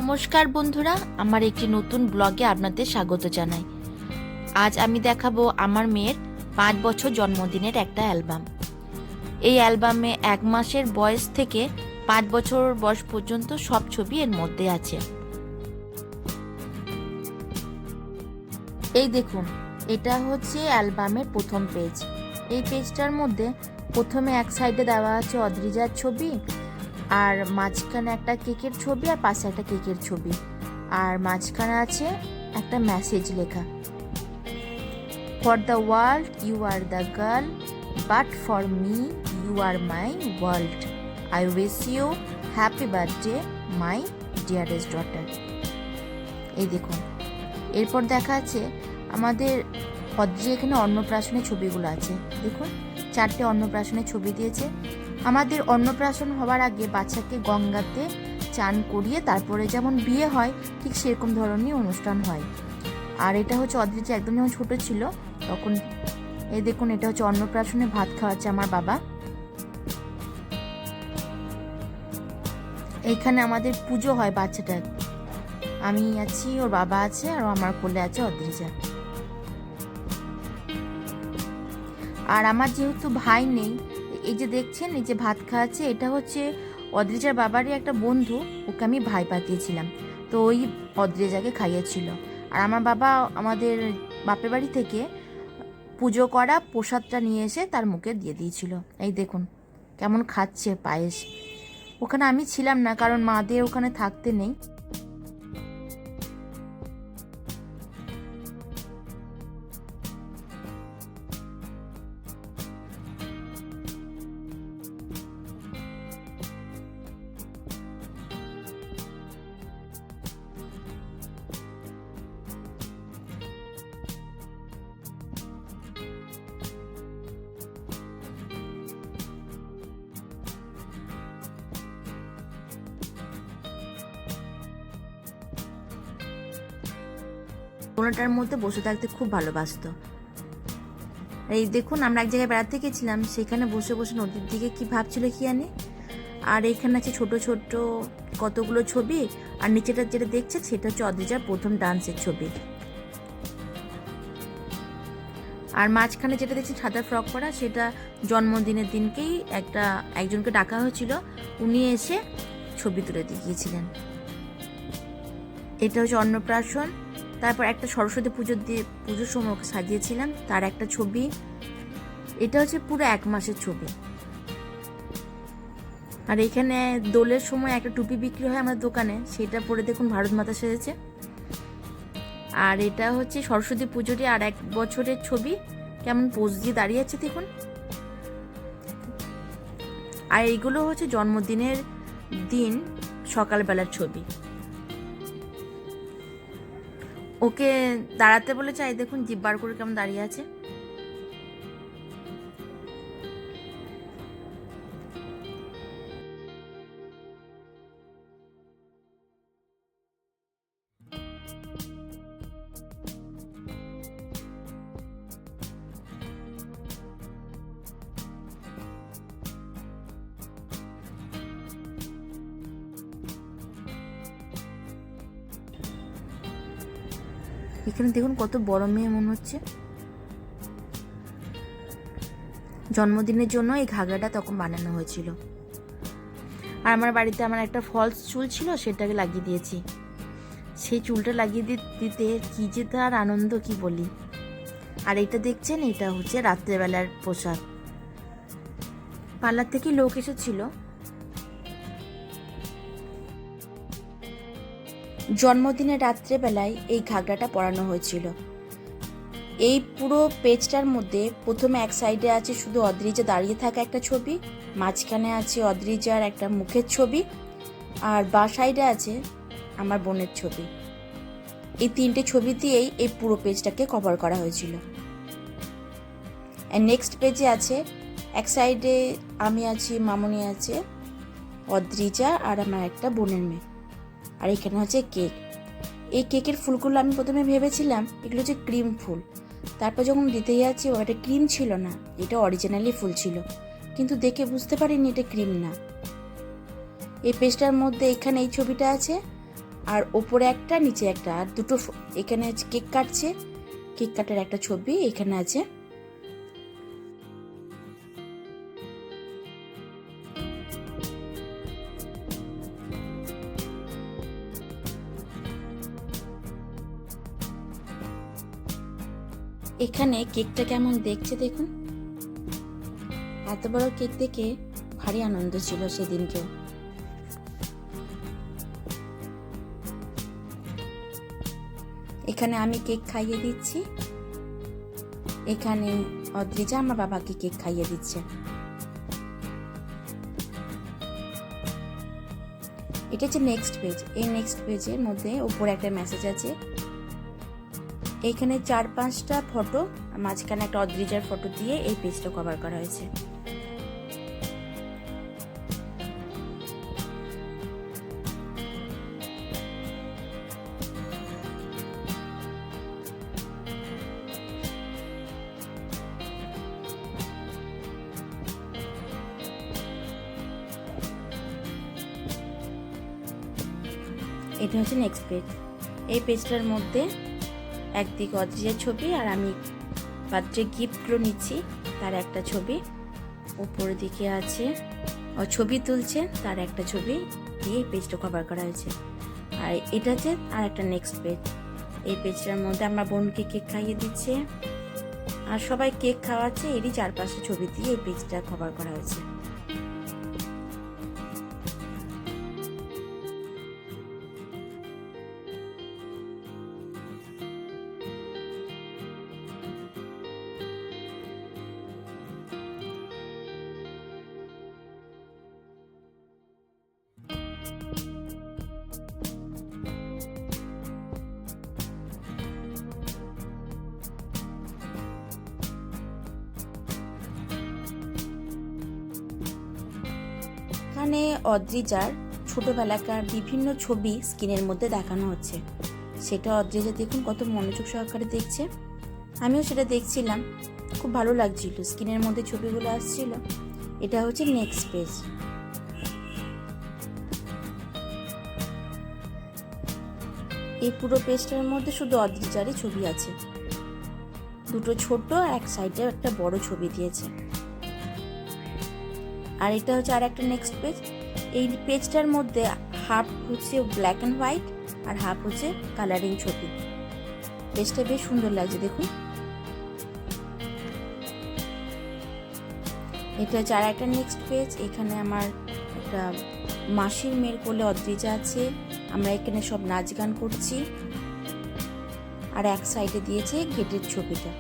নমস্কার বন্ধুরা, আমার একটি নতুন ব্লগে আপনাদের স্বাগত জানাই। আজ আমি দেখাবো আমার মেয়ের 5 বছর জন্মদিনের একটা অ্যালবাম। এই অ্যালবামে 1 মাসের বয়স থেকে 5 বছর বয়স পর্যন্ত সব ছবি এর মধ্যে আছে। এই দেখুন, এটা হচ্ছে অ্যালবামের প্রথম পেজ। এই পেজটার মধ্যে প্রথমে এক সাইডে দেওয়া আছে অদ্রিজার ছবি, আর মাঝখানে একটা কেকের ছবি, আর পাশে একটা কেকের ছবি, আর মাঝখানে আছে একটা মেসেজ লেখা, for the world you are the girl, but for me you are my world, I wish you happy birthday my dearest daughter. এই দেখুন, এরপর দেখা আছে আমাদের অদ্রি এখানে অন্নপ্রাশনের ছবিগুলো আছে। দেখুন, 4টে অন্নপ্রাশনের ছবি দিয়েছে। আমাদের অন্নপ্রাশন হওয়ার আগে বাচ্চাকে গঙ্গাতে চান করিয়ে তারপরে যেমন বিয়ে হয় ঠিক সেরকম ধরনের অনুষ্ঠান হয়। আর এটা হচ্ছে অদ্রি যে একদম যখন ছোটো ছিল তখন। এই দেখুন, এটা হচ্ছে অন্নপ্রাশনে ভাত খাওয়াচ্ছে আমার বাবা। এইখানে আমাদের পুজো হয় বাচ্চাটার, আমি আছি, ওর বাবা আছে, আর আমার কোলে আছে অদ্রিজা। আর আমার যেহেতু ভাই নেই, এই যে দেখছেন এই যে ভাত খাওয়াচ্ছে, এটা হচ্ছে অদ্রিজার বাবারই একটা বন্ধু, ওকে আমি ভাই পাঠিয়েছিলাম, তো ওই অদ্রিজাকে খাইয়েছিল। আর আমার বাবা আমাদের বাপের বাড়ি থেকে পুজো করা প্রসাদটা নিয়ে এসে তার মুখে দিয়ে দিয়েছিল। এই দেখুন কেমন খাচ্ছে পায়েস। ওখানে আমি ছিলাম না, কারণ মাদের ওখানে থাকতে নেই। কোনোটার মধ্যে বসে থাকতে খুব ভালোবাসতো। এই দেখুন, আমরা এক জায়গায় বেড়াতে গেছিলাম, সেখানে বসে বসে নদীর দিকে কি ভাবছিল কি জানি। আর এখানে আছে ছোট ছোট কতগুলো ছবি, আর নিচেটা যেটা দেখছে সেটা হচ্ছে অদ্রিজার প্রথম ডান্সের ছবি। আর মাঝখানে যেটা দেখছি সাদা ফ্রক পরা, সেটা জন্মদিনের দিনকেই একজনকে ডাকা হয়েছিল, উনি এসে ছবি তুলে দেখিয়েছিলেন। এটা হচ্ছে অন্নপ্রাশন। তারপর একটা সরস্বতী পুজোর সময় ওকে সাজিয়েছিলাম, তার একটা ছবি। এটা হচ্ছে পুরো 1 মাসের ছবি। আর এখানে দোলের সময় একটা টুপি বিক্রি হয় আমার দোকানে, সেটা পরে দেখুন ভারত মাতা সেজেছে। আর এটা হচ্ছে সরস্বতী পুজোরই আর 1 বছরের ছবি, কেমন পোজ দিয়ে দাঁড়িয়ে আছে দেখুন। আর এইগুলো হচ্ছে জন্মদিনের দিন সকালবেলার ছবি। ওকে দাঁড়াতে বলে চাই, দেখুন জিভ বার করে কেমন দাঁড়িয়ে আছে। এখানে দেখুন কত বড় মেয়ে মনে হচ্ছে। জন্মদিনের জন্য এই ঘাগরাটা তখন বানানো হয়েছিল। আর আমার বাড়িতে আমার একটা ফলস চুল ছিল, সেটাকে লাগিয়ে দিয়েছি। সেই চুলটা লাগিয়ে দিতে কি যে তার আনন্দ কি বলি। আর এটা দেখছেন, এটা হচ্ছে রাত্রেবেলার পোশাক। পার্লার থেকে লোক এসেছিল। জন্মদিনের রাত্রেবেলায় এই ঘাগরাটা পরানো হয়েছিল। এই পুরো পেজটার মধ্যে প্রথমে এক সাইডে আছে শুধু অদ্রিজা দাঁড়িয়ে থাকা একটা ছবি, মাঝখানে আছে অদ্রিজার একটা মুখের ছবি, আর বা সাইডে আছে আমার বোনের ছবি। এই 3টে ছবি দিয়েই এই পুরো পেজটাকে কভার করা হয়েছিল। আর নেক্সট পেজে আছে এক সাইডে আমি আছি, মামনি আছে, অদ্রিজা আর আমার একটা বোনের মেয়ে। আর এখানে হচ্ছে কেক। এই কেকের ফুলগুলো আমি প্রথমে ভেবেছিলাম এগুলো হচ্ছে ক্রিম ফুল, তারপর যখন দিতে যাচ্ছি ওটা ক্রিম ছিল না, এটা অরিজিনালি ফুল ছিল, কিন্তু দেখে বুঝতে পারিনি এটা ক্রিম না। এই পেজটার মধ্যে এখানে এই ছবিটা আছে, আর ওপরে একটা নিচে একটা, আর দুটো এখানে কেক কাটছে, কেক কাটার একটা ছবি এখানে আছে। এখানে কেকটা কেমন দেখছে দেখুন, এত বড় কেক দেখে ভারী আনন্দ ছিল সেদিনকে। এখানে আমি কেক খাইয়ে দিচ্ছি, এখানে অদ্রিজা আমার বাবাকে কেক খাইয়ে দিচ্ছে। এটা হচ্ছে নেক্সট পেজ। এই নেক্সট পেজের মধ্যে উপরে একটা মেসেজ আছে। এইখানে 4-5টা ফটো, মাঝখানে একটা অদ্রিজার ফটো দিয়ে এই পেজটা কভার করা হয়েছে। এটা হচ্ছে নেক্সট পেজ। এই পেজটার মধ্যে একদিকে অদ্রিজার ছবি আর আমি বার্থডে গিফটগুলো নিচ্ছি তার একটা ছবি, উপরের দিকে আছে ছবি তুলছে তার একটা ছবি দিয়ে এই পেজটা কভার করা হয়েছে। আর এটা হচ্ছে আর একটা নেক্সট পেজ। এই পেজটার মধ্যে আমার বোনকে কেক খাইয়ে দিচ্ছে আর সবাই কেক খাওয়াচ্ছে, এরই 4-5টা ছবি দিয়ে এই পেজটা কভার করা হয়েছে। এখানে অদ্রিজার ছোটবেলাকার বিভিন্ন ছবি স্ক্রিনের মধ্যে দেখানো হচ্ছে, সেটা অদ্রিজা দেখুন কত মনোযোগ সহকারে দেখছে। আমিও সেটা দেখছিলাম, খুব ভালো লাগছিল, স্ক্রিনের মধ্যে ছবিগুলো আসছিল। এটা হচ্ছে নেক্সট পেজ। এই পুরো পেজটার মধ্যে শুধু অদ্রিজারই ছবি আছে, দুটো ছোট আর এক সাইডে একটা বড় ছবি দিয়েছে। আর এটা হচ্ছে আর একটা নেক্সট পেজ। এই পেজটার মধ্যে হাফ হচ্ছে ব্ল্যাক অ্যান্ড হোয়াইট আর হাফ হচ্ছে কালারিং ছবি। পেজটা বেশ সুন্দর লাগছে দেখুন। এটা হচ্ছে আর একটা নেক্সট পেজ। এখানে আমার একটা মাসির মেয়ের কোলে অদ্রিজা আছে, আমরা এখানে সব নাচ গান করছি। আর এক সাইডে দিয়েছে গেটের ছবিটা।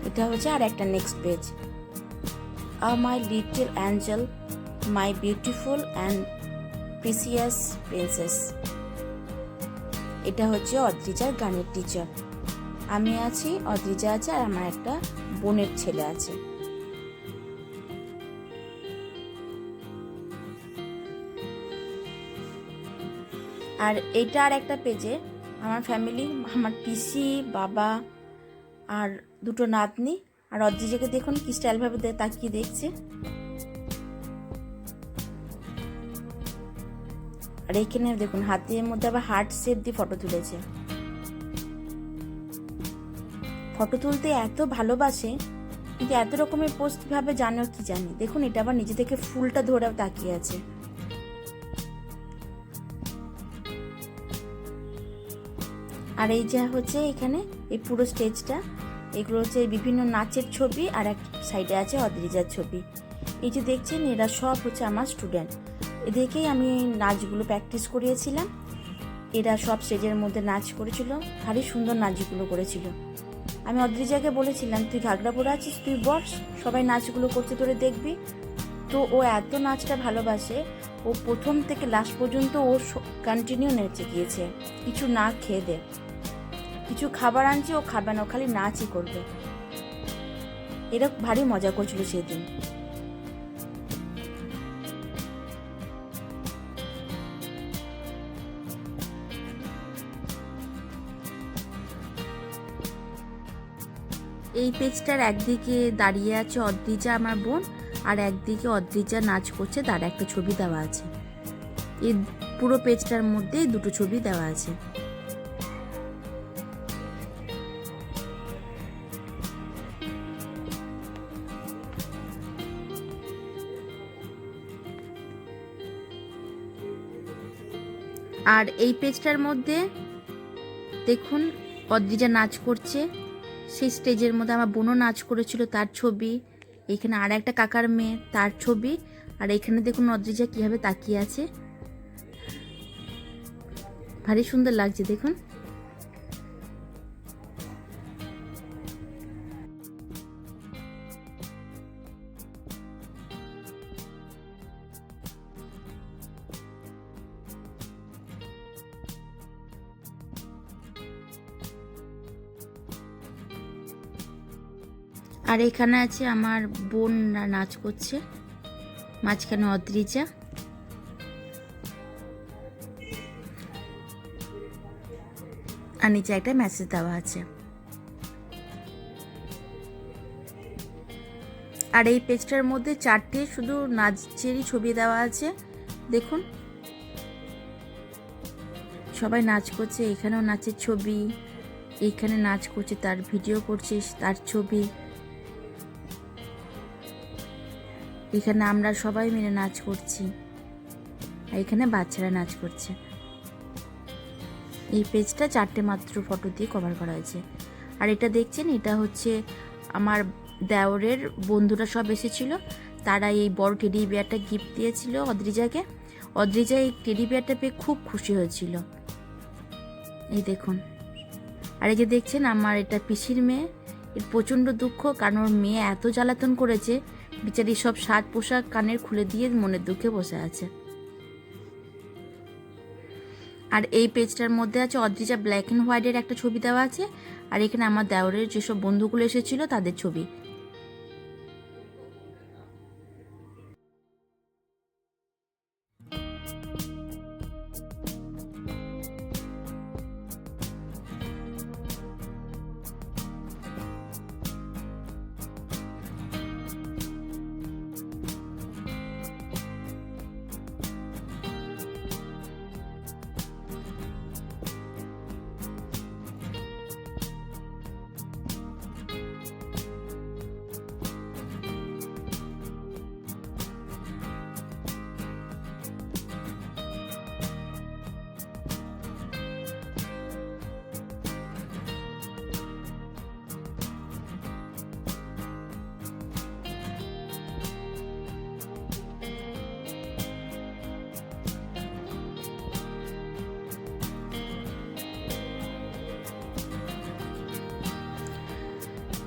এটা হচ্ছে আর একটা next page. My little Angel, my beautiful and precious princess. এটা হচ্ছে অদ্রিজার গানের টিচার। আমি আছি, অদ্রিজা আছে আর আমার একটা বোনের ছেলে আছে। আর এটা আর একটা পেজে আমার ফ্যামিলি, আমার পিসি, বাবা আর দুটো নাতনি। আর অদ্রিজাকে দেখুন কি স্টাইলভাবে তাকিয়ে দেখছে। আর এইখানে দেখুন হাতের মধ্যে আবার হার্ট শেপ দিয়ে ফটো তুলেছে। ফটো তুলতে এত ভালোবাসে, কিন্তু এত রকমের পোস্ট ভাবে জানো কি জানি। দেখুন এটা আবার নিজে থেকে ফুলটা ধরে তাকিয়ে আছে। আর এই যা হচ্ছে এখানে এই পুরো স্টেজটা, এগুলো হচ্ছে বিভিন্ন নাচের ছবি আর এক সাইডে আছে অদ্রিজার ছবি। এই যে দেখছেন এরা সব হচ্ছে আমার স্টুডেন্ট, এদেরকেই আমি নাচগুলো প্র্যাকটিস করিয়েছিলাম। এরা সব স্টেজের মধ্যে নাচ করেছিল, ভারী সুন্দর নাচগুলো করেছিল। আমি অদ্রিজাকে বলেছিলাম তুই ঘাগরা পরে আছিস, তুই বস, সবাই নাচগুলো করতে তোরে দেখবি। তো ও এত নাচটা ভালোবাসে, ও প্রথম থেকে লাস্ট পর্যন্ত ও কন্টিনিউ নেচে গিয়েছে, কিছু না খেয়ে দে। কিছু খাবার আনছে ও খাবে না, ও খালি নাচই করবে। এরা ভারী মজা করছিল সেদিন। এই পেজটার একদিকে দাঁড়িয়ে আছে অদ্রিজা আমার বোন, আর একদিকে অদ্রিজা নাচ করছে, তার একটা ছবি দেওয়া আছে। এই পুরো পেজটার মধ্যে দুটো ছবি দেওয়া আছে। আর এই পেজটার মধ্যে দেখুন অদ্রিজা নাচ করছে, সেই স্টেজের মধ্যে আমার বোনও নাচ করেছিল তার ছবি, এখানে আর একটা কাকার মেয়ে তার ছবি, আর এখানে দেখুন অদ্রিজা কীভাবে তাকিয়ে আছে, ভারী সুন্দর লাগছে দেখুন। আর এখানে আছে আমার বোন নাচ করছে, মাঝখানে অদ্রিজা। আর নিচে একটা মেসেজ দেওয়া আছে। আর এই পেজটার মধ্যে 4টে শুধু নাচেরই ছবি দেওয়া আছে দেখুন, সবাই নাচ করছে, এখানেও নাচের ছবি, এইখানে নাচ করছে তার ভিডিও করছে তার ছবি, এখানে আমরা সবাই মিলে নাচ করছি, আর এখানে বাচ্চারা নাচ করছে। এই পেজটা 4টে মাত্র ফটো দিয়ে কভার করা হয়েছে। আর এটা দেখছেন, এটা হচ্ছে আমার দেওরের বন্ধুরা সব এসেছিল, তারা এই বড় টেডি বিয়ারটা গিফট দিয়েছিল অদ্রিজাকে। অদ্রিজা এই টেডি বিয়ারটা পেয়ে খুব খুশি হয়েছিল, এই দেখুন। আর এই যে দেখছেন আমার এটা পিসির মেয়ে, এর প্রচণ্ড দুঃখ, কারণ ওর মেয়ে এত জ্বালাতন করেছে, বিচারি সব সাজ পোশাক কানের খুলে দিয়ে মনের দুঃখে বসে আছে। আর এই পেজটার মধ্যে আছে অদ্রিজা ব্ল্যাক অ্যান্ড হোয়াইটের একটা ছবি দেওয়া আছে, আর এখানে আমার দেওরের যেসব বন্ধুগুলো এসেছিল তাদের ছবি।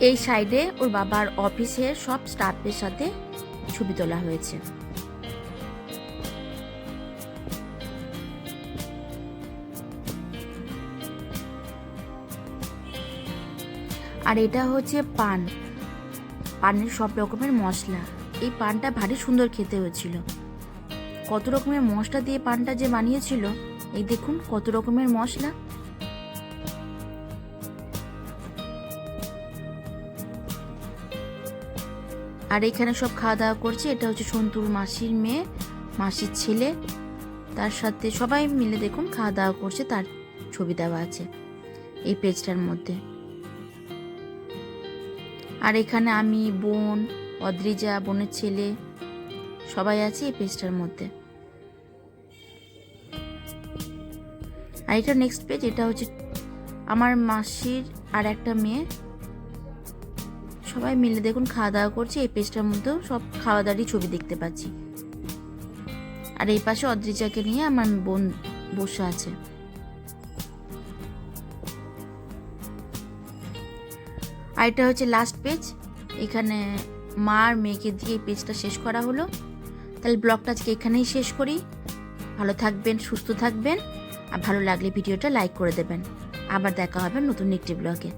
এই সাইডে ওর বাবার অফিসের সব স্টাফের সাথে ছবি তোলা হয়েছে। আর এটা হচ্ছে পানের সব রকমের মশলা। এই পানটা ভারী সুন্দর খেতে হয়েছিল, কত রকমের মশলা দিয়ে পানটা যে বানিয়েছিল, এই দেখুন কত রকমের মশলা। আর এখানে সব খাওয়া দাওয়া করছে, এটা হচ্ছে সন্তুর মাসির মেয়ে, মাসির ছেলে, তার সাথে সবাই মিলে দেখুন খাওয়া দাওয়া করছে, তার ছবি দেওয়া আছে এই পেজটার মধ্যে। আর এখানে আমি, বোন, অদ্রিজা, বোনের ছেলে সবাই আছে এই পেজটার মধ্যে। আর এটা নেক্সট পেজ, এটা হচ্ছে আমার মাসির আর একটা মেয়ে, সবাই মিলে দেখুন খাওয়া দাওয়া করছে। এই পেজটার মধ্যেও সব খাওয়া দাওয়ারই ছবি দেখতে পাচ্ছি। আর এই পাশে অদ্রিজাকে নিয়ে আমার বোন বসে আছে। আর এটা হচ্ছে লাস্ট পেজ, এখানে মা আর মেয়েকে দিয়ে এই পেজটা শেষ করা হলো। তাহলে ব্লগটা আজকে এখানেই শেষ করি। ভালো থাকবেন, সুস্থ থাকবেন, আর ভালো লাগলে ভিডিওটা লাইক করে দেবেন। আবার দেখা হবে নতুন একটি ব্লগে।